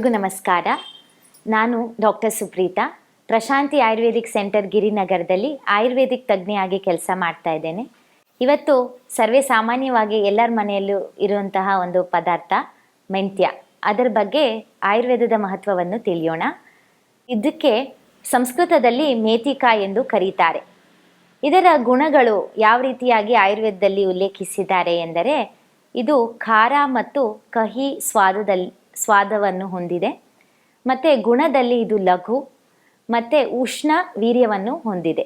ಎಲ್ರಿಗೂ ನಮಸ್ಕಾರ. ನಾನು ಡಾಕ್ಟರ್ ಸುಪ್ರೀತಾ, ಪ್ರಶಾಂತಿ ಆಯುರ್ವೇದಿಕ್ ಸೆಂಟರ್ ಗಿರಿನಗರದಲ್ಲಿ ಆಯುರ್ವೇದಿಕ್ ತಜ್ಞೆಯಾಗಿ ಕೆಲಸ ಮಾಡ್ತಾ ಇದ್ದೇನೆ. ಇವತ್ತು ಸರ್ವೇ ಸಾಮಾನ್ಯವಾಗಿ ಎಲ್ಲರ ಮನೆಯಲ್ಲೂ ಇರುವಂತಹ ಒಂದು ಪದಾರ್ಥ ಮೆಂತ್ಯ. ಅದರ ಬಗ್ಗೆ ಆಯುರ್ವೇದದ ಮಹತ್ವವನ್ನು ತಿಳಿಯೋಣ. ಇದಕ್ಕೆ ಸಂಸ್ಕೃತದಲ್ಲಿ ಮೇಥಿಕಾಯಿ ಎಂದು ಕರೀತಾರೆ. ಇದರ ಗುಣಗಳು ಯಾವ ರೀತಿಯಾಗಿ ಆಯುರ್ವೇದದಲ್ಲಿ ಉಲ್ಲೇಖಿಸಿದ್ದಾರೆ ಎಂದರೆ, ಇದು ಖಾರ ಮತ್ತು ಕಹಿ ಸ್ವಾದವನ್ನು ಹೊಂದಿದೆ. ಮತ್ತು ಗುಣದಲ್ಲಿ ಇದು ಲಘು ಮತ್ತು ಉಷ್ಣ ವೀರ್ಯವನ್ನು ಹೊಂದಿದೆ.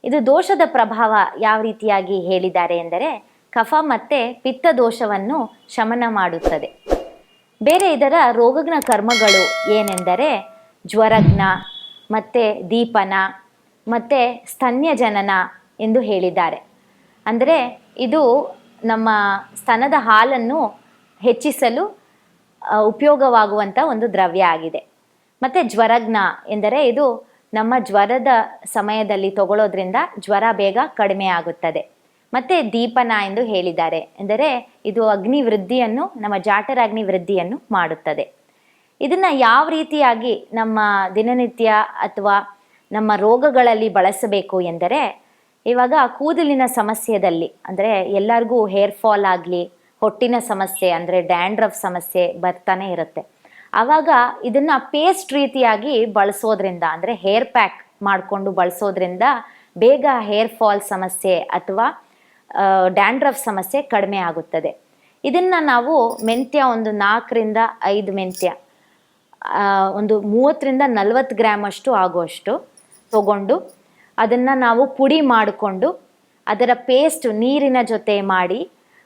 ಇದು ದೋಷದ ಪ್ರಭಾವ ಯಾವ ರೀತಿಯಾಗಿ ಹೇಳಿದ್ದಾರೆ ಎಂದರೆ, ಕಫ ಮತ್ತು ಪಿತ್ತ ದೋಷವನ್ನು ಶಮನ ಮಾಡುತ್ತದೆ. ಬೇರೆ ಇದರ ರೋಗಜ್ಞ ಕರ್ಮಗಳು ಏನೆಂದರೆ ಜ್ವರಜ್ಞ ಮತ್ತು ದೀಪನ ಮತ್ತು ಸ್ತನ್ಯಜನನ ಎಂದು ಹೇಳಿದ್ದಾರೆ. ಅಂದರೆ ಇದು ನಮ್ಮ ಸ್ತನದ ಹಾಲನ್ನು ಹೆಚ್ಚಿಸಲು ಉಪಯೋಗವಾಗುವಂಥ ಒಂದು ದ್ರವ್ಯ ಆಗಿದೆ. ಮತ್ತು ಜ್ವರಜ್ಞ ಎಂದರೆ ಇದು ನಮ್ಮ ಜ್ವರದ ಸಮಯದಲ್ಲಿ ತಗೊಳ್ಳೋದ್ರಿಂದ ಜ್ವರ ಬೇಗ ಕಡಿಮೆ ಆಗುತ್ತದೆ. ಮತ್ತು ದೀಪನ ಎಂದು ಹೇಳಿದ್ದಾರೆ, ಎಂದರೆ ಇದು ಅಗ್ನಿ ವೃದ್ಧಿಯನ್ನು, ನಮ್ಮ ಜಾಠರಾಗ್ನಿ ವೃದ್ಧಿಯನ್ನು ಮಾಡುತ್ತದೆ. ಇದನ್ನು ಯಾವ ರೀತಿಯಾಗಿ ನಮ್ಮ ದಿನನಿತ್ಯ ಅಥವಾ ನಮ್ಮ ರೋಗಗಳಲ್ಲಿ ಬಳಸಬೇಕು ಎಂದರೆ, ಇವಾಗ ಕೂದಲಿನ ಸಮಸ್ಯೆಯಲ್ಲಿ, ಅಂದರೆ ಎಲ್ಲರಿಗೂ ಹೇರ್ ಫಾಲ್ ಆಗಲಿ, ಹೊಟ್ಟಿನ ಸಮಸ್ಯೆ ಅಂದರೆ ಡ್ಯಾಂಡ್ರಫ್ ಸಮಸ್ಯೆ ಬರ್ತಾನೆ ಇರುತ್ತೆ. ಆವಾಗ ಇದನ್ನು ಪೇಸ್ಟ್ ರೀತಿಯಾಗಿ ಬಳಸೋದ್ರಿಂದ, ಅಂದರೆ ಹೇರ್ ಪ್ಯಾಕ್ ಮಾಡಿಕೊಂಡು ಬಳಸೋದ್ರಿಂದ ಬೇಗ ಹೇರ್ ಫಾಲ್ ಸಮಸ್ಯೆ ಅಥವಾ ಡ್ಯಾಂಡ್ರಫ್ ಸಮಸ್ಯೆ ಕಡಿಮೆ ಆಗುತ್ತದೆ. ಇದನ್ನು ನಾವು ಮೆಂತ್ಯ ಒಂದು 4ರಿಂದ 5 ಮೆಂತ್ಯ ಒಂದು 30ರಿಂದ 40 ಗ್ರಾಮ್ ಅಷ್ಟು ಆಗುವಷ್ಟು ತಗೊಂಡು ಅದನ್ನು ನಾವು ಪುಡಿ ಮಾಡಿಕೊಂಡು ಅದರ ಪೇಸ್ಟ್ ನೀರಿನ ಜೊತೆ ಮಾಡಿ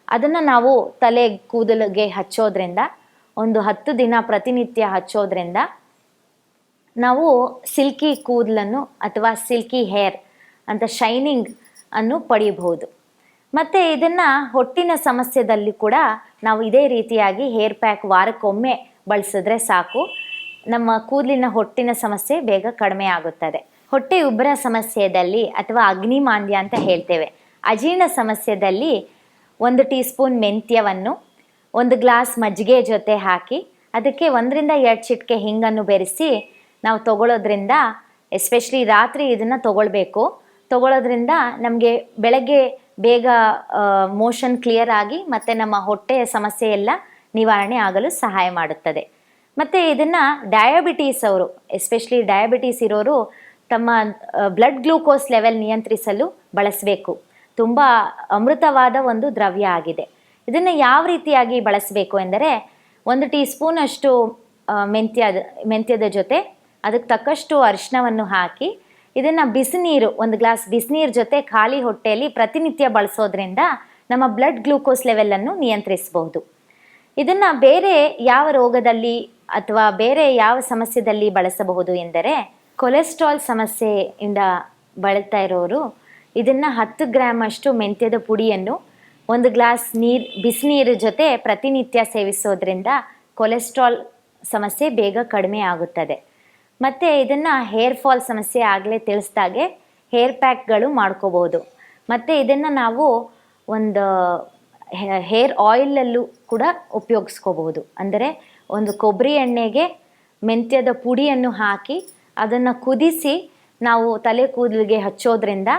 ಅದನ್ನು ನಾವು ತಲೆ ಕೂದಲಿಗೆ ಹಚ್ಚೋದ್ರಿಂದ, ಒಂದು 10 ದಿನ ಪ್ರತಿನಿತ್ಯ ಹಚ್ಚೋದ್ರಿಂದ ನಾವು ಸಿಲ್ಕಿ ಕೂದಲನ್ನು ಅಥವಾ ಸಿಲ್ಕಿ ಹೇರ್ ಅಂತ ಶೈನಿಂಗ್ ಅನ್ನು ಪಡೆಯಬಹುದು. ಮತ್ತು ಇದನ್ನು ಹೊಟ್ಟಿನ ಸಮಸ್ಯೆದಲ್ಲಿ ಕೂಡ ನಾವು ಇದೇ ರೀತಿಯಾಗಿ ಹೇರ್ ಪ್ಯಾಕ್ ವಾರಕ್ಕೊಮ್ಮೆ ಬಳಸಿದ್ರೆ ಸಾಕು, ನಮ್ಮ ಕೂದಲಿನ ಹೊಟ್ಟಿನ ಸಮಸ್ಯೆ ಬೇಗ ಕಡಿಮೆ ಆಗುತ್ತದೆ. ಹೊಟ್ಟೆ ಉಬ್ಬರ ಸಮಸ್ಯೆಯಲ್ಲಿ ಅಥವಾ ಅಗ್ನಿಮಾಂದ್ಯ ಅಂತ ಹೇಳ್ತೇವೆ, ಅಜೀರ್ಣ ಸಮಸ್ಯೆಯಲ್ಲಿ 1 ಟೀ ಸ್ಪೂನ್ ಮೆಂತ್ಯವನ್ನು 1 ಗ್ಲಾಸ್ ಮಜ್ಜಿಗೆ ಜೊತೆ ಹಾಕಿ ಅದಕ್ಕೆ 1ರಿಂದ 2 ಚಿಟಿಕೆ ಹಿಂಗನ್ನು ಬೆರೆಸಿ ನಾವು ತಗೊಳ್ಳೋದ್ರಿಂದ, ಎಸ್ಪೆಷಲಿ ರಾತ್ರಿ ಇದನ್ನು ತಗೊಳ್ಳೋದ್ರಿಂದ ನಮಗೆ ಬೆಳಗ್ಗೆ ಬೇಗ ಮೋಷನ್ ಕ್ಲಿಯರ್ ಆಗಿ ಮತ್ತು ನಮ್ಮ ಹೊಟ್ಟೆಯ ಸಮಸ್ಯೆ ಎಲ್ಲ ನಿವಾರಣೆ ಆಗಲು ಸಹಾಯ ಮಾಡುತ್ತದೆ. ಮತ್ತು ಇದನ್ನು ಅವರು ಎಸ್ಪೆಷಲಿ ಡಯಾಬಿಟೀಸ್ ಇರೋರು ತಮ್ಮ ಬ್ಲಡ್ ಗ್ಲೂಕೋಸ್ ಲೆವೆಲ್ ನಿಯಂತ್ರಿಸಲು ಬಳಸಬೇಕು. ತುಂಬ ಅಮೃತವಾದ ಒಂದು ದ್ರವ್ಯ ಆಗಿದೆ. ಇದನ್ನು ಯಾವ ರೀತಿಯಾಗಿ ಬಳಸಬೇಕು ಎಂದರೆ, 1 ಟೀ ಸ್ಪೂನ್ ಅಷ್ಟು ಮೆಂತ್ಯದ ಜೊತೆ ಅದಕ್ಕೆ ತಕ್ಕಷ್ಟು ಅರಿಶಿನವನ್ನು ಹಾಕಿ ಇದನ್ನು ಬಿಸಿನೀರು, 1 ಗ್ಲಾಸ್ ಬಿಸಿನೀರು ಜೊತೆ ಖಾಲಿ ಹೊಟ್ಟೆಯಲ್ಲಿ ಪ್ರತಿನಿತ್ಯ ಬಳಸೋದ್ರಿಂದ ನಮ್ಮ ಬ್ಲಡ್ ಗ್ಲೂಕೋಸ್ ಲೆವೆಲನ್ನು ನಿಯಂತ್ರಿಸಬಹುದು. ಇದನ್ನು ಬೇರೆ ಯಾವ ರೋಗದಲ್ಲಿ ಅಥವಾ ಬೇರೆ ಯಾವ ಸಮಸ್ಯೆಯಲ್ಲಿ ಬಳಸಬಹುದು ಎಂದರೆ, ಕೊಲೆಸ್ಟ್ರಾಲ್ ಸಮಸ್ಯೆಯಿಂದ ಬಳಲ್ತಾ ಇರೋರು ಇದನ್ನು 10 ಗ್ರಾಮ್ ಅಷ್ಟು ಮೆಂತ್ಯದ ಪುಡಿಯನ್ನು 1 ಗ್ಲಾಸ್ ಬಿಸಿನೀರು ಜೊತೆ ಪ್ರತಿನಿತ್ಯ ಸೇವಿಸೋದ್ರಿಂದ ಕೊಲೆಸ್ಟ್ರಾಲ್ ಸಮಸ್ಯೆ ಬೇಗ ಕಡಿಮೆ ಆಗುತ್ತದೆ. ಮತ್ತು ಇದನ್ನು ಹೇರ್ ಫಾಲ್ ಸಮಸ್ಯೆ ಆಗಲೇ ತಿಳಿಸ್ದಾಗೆ ಹೇರ್ ಪ್ಯಾಕ್ಗಳು ಮಾಡ್ಕೋಬೋದು. ಮತ್ತು ಇದನ್ನು ನಾವು ಒಂದು ಹೇರ್ ಆಯಿಲಲ್ಲೂ ಕೂಡ ಉಪಯೋಗಿಸ್ಕೋಬಹುದು. ಅಂದರೆ ಒಂದು ಕೊಬ್ಬರಿ ಎಣ್ಣೆಗೆ ಮೆಂತ್ಯದ ಪುಡಿಯನ್ನು ಹಾಕಿ ಅದನ್ನು ಕುದಿಸಿ ನಾವು ತಲೆ ಕೂದಲಿಗೆ ಹಚ್ಚೋದ್ರಿಂದ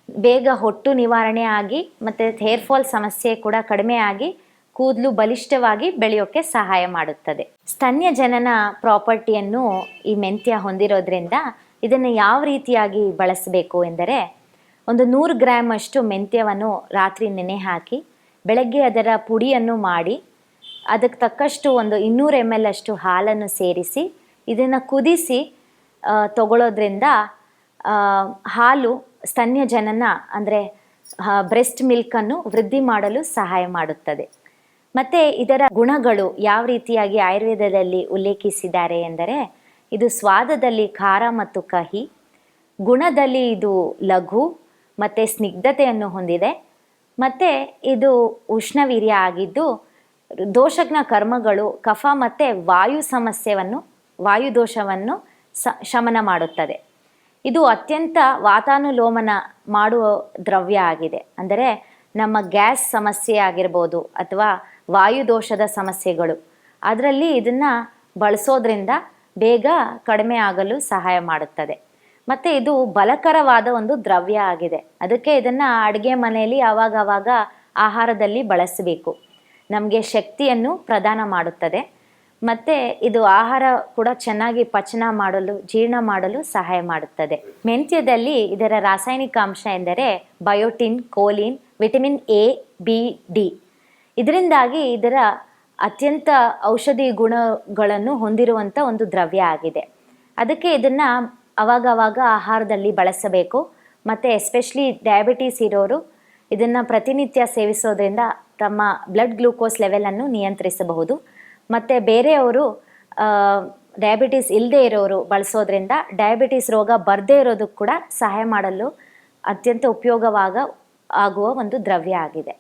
ಬೇಗ ಹೊಟ್ಟು ನಿವಾರಣೆ ಆಗಿ ಮತ್ತು ಹೇರ್ ಫಾಲ್ ಸಮಸ್ಯೆ ಕೂಡ ಕಡಿಮೆ ಆಗಿ ಕೂದಲು ಬಲಿಷ್ಠವಾಗಿ ಬೆಳೆಯೋಕ್ಕೆ ಸಹಾಯ ಮಾಡುತ್ತದೆ. ಸ್ತನ್ಯ ಜನನ ಪ್ರಾಪರ್ಟಿಯನ್ನು ಈ ಮೆಂತ್ಯ ಹೊಂದಿರೋದ್ರಿಂದ ಇದನ್ನು ಯಾವ ರೀತಿಯಾಗಿ ಬಳಸಬೇಕು ಎಂದರೆ, ಒಂದು 100 ಗ್ರಾಮ್ ಅಷ್ಟು ಮೆಂತ್ಯವನ್ನು ರಾತ್ರಿ ನೆನೆ ಹಾಕಿ ಬೆಳಗ್ಗೆ ಅದರ ಪುಡಿಯನ್ನು ಮಾಡಿ ಅದಕ್ಕೆ ತಕ್ಕಷ್ಟು ಒಂದು 200 ml ಅಷ್ಟು ಹಾಲನ್ನು ಸೇರಿಸಿ ಇದನ್ನು ಕುದಿಸಿ ತಗೊಳ್ಳೋದ್ರಿಂದ ಹಾಲು ಸ್ತನ್ಯ ಜನನ ಅಂದರೆ ಬ್ರೆಸ್ಟ್ ಮಿಲ್ಕನ್ನು ವೃದ್ಧಿ ಮಾಡಲು ಸಹಾಯ ಮಾಡುತ್ತದೆ. ಮತ್ತು ಇದರ ಗುಣಗಳು ಯಾವ ರೀತಿಯಾಗಿ ಆಯುರ್ವೇದದಲ್ಲಿ ಉಲ್ಲೇಖಿಸಿದ್ದಾರೆ ಎಂದರೆ, ಇದು ಸ್ವಾದದಲ್ಲಿ ಖಾರ ಮತ್ತು ಕಹಿ, ಗುಣದಲ್ಲಿ ಇದು ಲಘು ಮತ್ತು ಸ್ನಿಗ್ಧತೆಯನ್ನು ಹೊಂದಿದೆ, ಮತ್ತು ಇದು ಉಷ್ಣವೀರ್ಯ ಆಗಿದ್ದು ದೋಷಜ್ಞ ಕರ್ಮಗಳು, ಕಫ ಮತ್ತು ವಾಯು ದೋಷವನ್ನು ಶಮನ ಮಾಡುತ್ತದೆ. ಇದು ಅತ್ಯಂತ ವಾತಾನುಲೋಮನ ಮಾಡುವ ದ್ರವ್ಯ ಆಗಿದೆ. ಅಂದರೆ ನಮ್ಮ ಗ್ಯಾಸ್ ಸಮಸ್ಯೆ ಆಗಿರ್ಬೋದು ಅಥವಾ ವಾಯುದೋಷದ ಸಮಸ್ಯೆಗಳು, ಅದರಲ್ಲಿ ಇದನ್ನು ಬಳಸೋದ್ರಿಂದ ಬೇಗ ಕಡಿಮೆ ಆಗಲು ಸಹಾಯ ಮಾಡುತ್ತದೆ. ಮತ್ತು ಇದು ಬಲಕರವಾದ ಒಂದು ದ್ರವ್ಯ ಆಗಿದೆ. ಅದಕ್ಕೆ ಇದನ್ನು ಅಡುಗೆ ಮನೆಯಲ್ಲಿ ಆವಾಗವಾಗ ಆಹಾರದಲ್ಲಿ ಬಳಸಬೇಕು. ನಮಗೆ ಶಕ್ತಿಯನ್ನು ಪ್ರದಾನ ಮಾಡುತ್ತದೆ. ಮತ್ತು ಇದು ಆಹಾರ ಕೂಡ ಚೆನ್ನಾಗಿ ಪಚನ ಮಾಡಲು, ಜೀರ್ಣ ಮಾಡಲು ಸಹಾಯ ಮಾಡುತ್ತದೆ. ಮೆಂತ್ಯದಲ್ಲಿ ಇದರ ರಾಸಾಯನಿಕ ಅಂಶ ಎಂದರೆ biotin, choline, vitamin A, B, D. ಇದರಿಂದಾಗಿ ಇದರ ಅತ್ಯಂತ ಔಷಧಿ ಗುಣಗಳನ್ನು ಹೊಂದಿರುವಂಥ ಒಂದು ದ್ರವ್ಯ ಆಗಿದೆ. ಅದಕ್ಕೆ ಇದನ್ನು ಅವಾಗವಾಗ ಆಹಾರದಲ್ಲಿ ಬಳಸಬೇಕು. ಮತ್ತು ಎಸ್ಪೆಷಲಿ ಡಯಾಬಿಟೀಸ್ ಇರೋರು ಇದನ್ನು ಪ್ರತಿನಿತ್ಯ ಸೇವಿಸೋದ್ರಿಂದ ತಮ್ಮ ಬ್ಲಡ್ ಗ್ಲೂಕೋಸ್ ಲೆವೆಲನ್ನು ನಿಯಂತ್ರಿಸಬಹುದು. ಮತ್ತು ಬೇರೆಯವರು ಡಯಾಬಿಟೀಸ್ ಇಲ್ಲದೆ ಇರೋರು ಬಳಸೋದ್ರಿಂದ ಡಯಾಬಿಟೀಸ್ ರೋಗ ಬರದೇ ಇರೋದಕ್ಕೆ ಕೂಡ ಸಹಾಯ ಮಾಡಲು ಅತ್ಯಂತ ಉಪಯೋಗವಾಗುವ ಒಂದು ದ್ರವ್ಯ ಆಗಿದೆ.